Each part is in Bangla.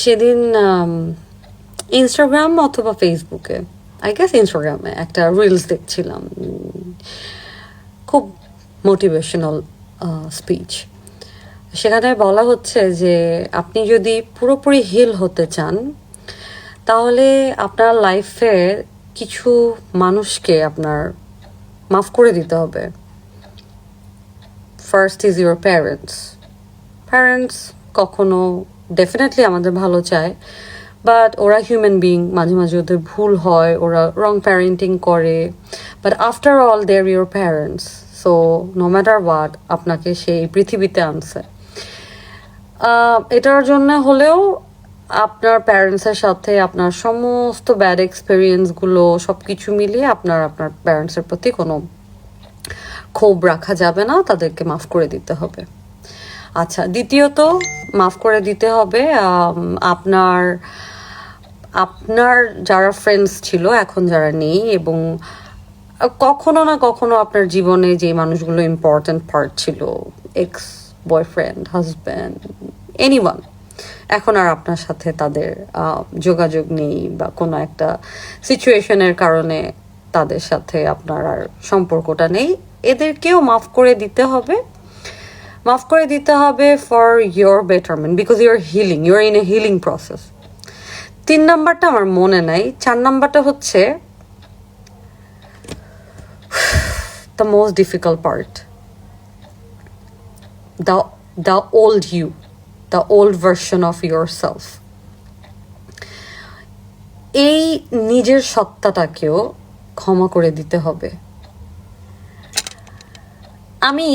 সেদিন ইনস্টাগ্রাম অথবা ফেসবুকে, আই গেস ইনস্টাগ্রামে একটা রিলস দেখছিলাম, খুব মোটিভেশনাল স্পিচ। সেখানে বলা হচ্ছে যে আপনি যদি পুরোপুরি হিল হতে চান তাহলে আপনার লাইফে কিছু মানুষকে আপনার মাফ করে দিতে হবে। First is your parents. Parents কখনো ডেফিনেটলি আমাদের ভালো চায়, বাট ওরা হিউম্যান বিং, মাঝে মাঝে ওদের ভুল হয়, ওরা রং প্যারেন্টিং করে, but after all they are your parents. So no matter what আপনাকে সেই পৃথিবীতে আনছে, এটার জন্য হলেও আপনার প্যারেন্টসের সাথে আপনার সমস্ত ব্যাড এক্সপিরিয়েন্সগুলো সব কিছু মিলিয়ে আপনার প্যারেন্টসের প্রতি কোনো ক্ষোভ রাখা যাবে না, তাদেরকে মাফ করে দিতে হবে। আচ্ছা, দ্বিতীয়ত মাফ করে দিতে হবে আপনার আপনার যারা ফ্রেন্ডস ছিল এখন যারা নেই, এবং কখনো না কখনো আপনার জীবনে যে মানুষগুলো ইম্পর্ট্যান্ট পার্ট ছিল, এক্স বয়ফ্রেন্ড, হাজব্যান্ড, এনিওয়ান, এখন আর আপনার সাথে তাদের যোগাযোগ নেই, বা কোনো একটা সিচুয়েশনের কারণে তাদের সাথে আপনার আর সম্পর্কটা নেই, এদেরকেও মাফ করে দিতে হবে। মাফ করে দিতে হবে for your betterment, because your healing, your in a healing process. 3 নাম্বারটা আমার মনে নাই। 4 নাম্বারটা হচ্ছে the most difficult part, the old you, the old version of yourself. এই নিজের সত্তাটাকেও ক্ষমা করে দিতে হবে। আমি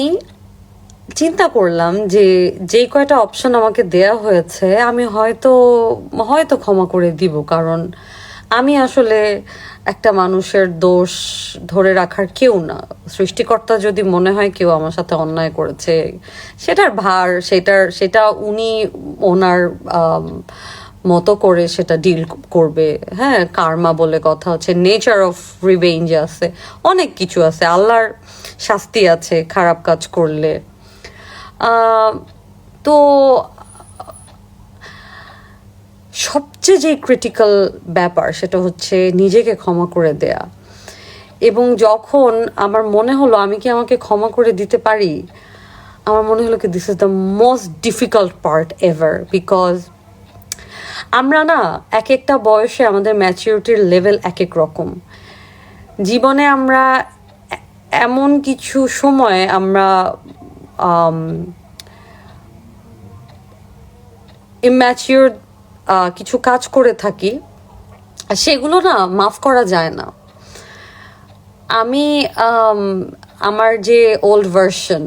চিন্তা করলাম যে যে কয়টা অপশন আমাকে দেয়া হয়েছে আমি হয়তো ক্ষমা করে দিব, কারণ আমি আসলে একটা মানুষের দোষ ধরে রাখার কেউ না। সৃষ্টিকর্তা যদি মনে হয় কেউ আমার সাথে অন্যায় করেছে, সেটার ভার সেটা উনি ওনার মতো করে সেটা ডিল করবে। হ্যাঁ, কার্মা বলে কথা হচ্ছে, নেচার অফ রিভেঞ্জ আছে, অনেক কিছু আছে, আল্লাহর শাস্তি আছে খারাপ কাজ করলে। তো সবচেয়ে যে ক্রিটিক্যাল ব্যাপার সেটা হচ্ছে নিজেকে ক্ষমা করে দেয়া। এবং যখন আমার মনে হলো আমি কি আমাকে ক্ষমা করে দিতে পারি, আমার মনে হলো কি this is the most difficult part ever, because আমরা না এক একটা বয়সে আমাদের ম্যাচিউরিটির লেভেল এক এক রকম। জীবনে আমরা এমন কিছু সময় আমরা ইম্যাচিউর কিছু কাজ করে থাকি, সেগুলো না মাফ করা যায় না। আমি আমার যে ওল্ড ভার্সন,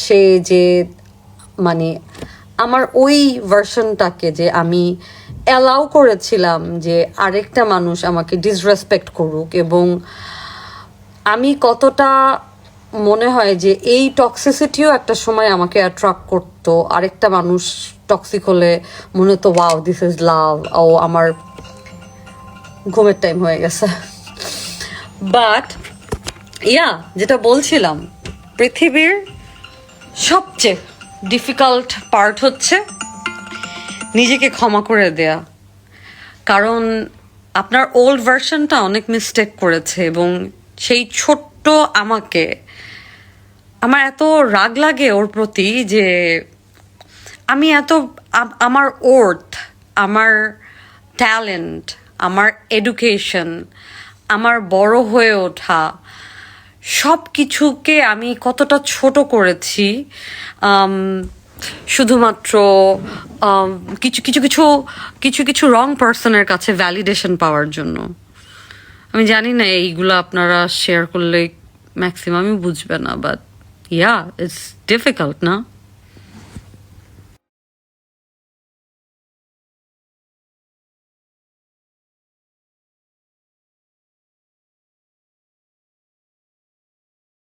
সে যে মানে আমার ওই ভার্সনটাকে যে আমি অ্যালাউ করেছিলাম যে আরেকটা মানুষ আমাকে ডিসরেসপেক্ট করুক, এবং আমি কতটা মনে হয় যে এই টক্সিসিটিও একটা সময় আমাকে অ্যাট্রাক্ট করতো। আরেকটা মানুষ টক্সিক হলে মনে হতো ওয়াও দিস ইজ লাভ। ও আমার ঘুমের টাইম হয়ে গেছে। বাট যেটা বলছিলাম, পৃথিবীর সবচেয়ে ডিফিকাল্ট পার্ট হচ্ছে নিজেকে ক্ষমা করে দেয়া, কারণ আপনার ওল্ড ভার্সনটা অনেক মিস্টেক করেছে, এবং সেই ছোট্ট আমাকে আমার এত রাগ লাগে ওর প্রতি যে আমি আমার ওর্থ, আমার ট্যালেন্ট, আমার এডুকেশন, আমার বড় হয়ে ওঠা, সব কিছুকে আমি কতটা ছোট করেছি শুধুমাত্র কিছু রং পার্সনের কাছে ভ্যালিডেশন পাওয়ার জন্য। আমি জানি না এইগুলো আপনারা শেয়ার করলে ম্যাক্সিমামই বুঝবে না, বাট ইটস ডিফিকাল্ট না।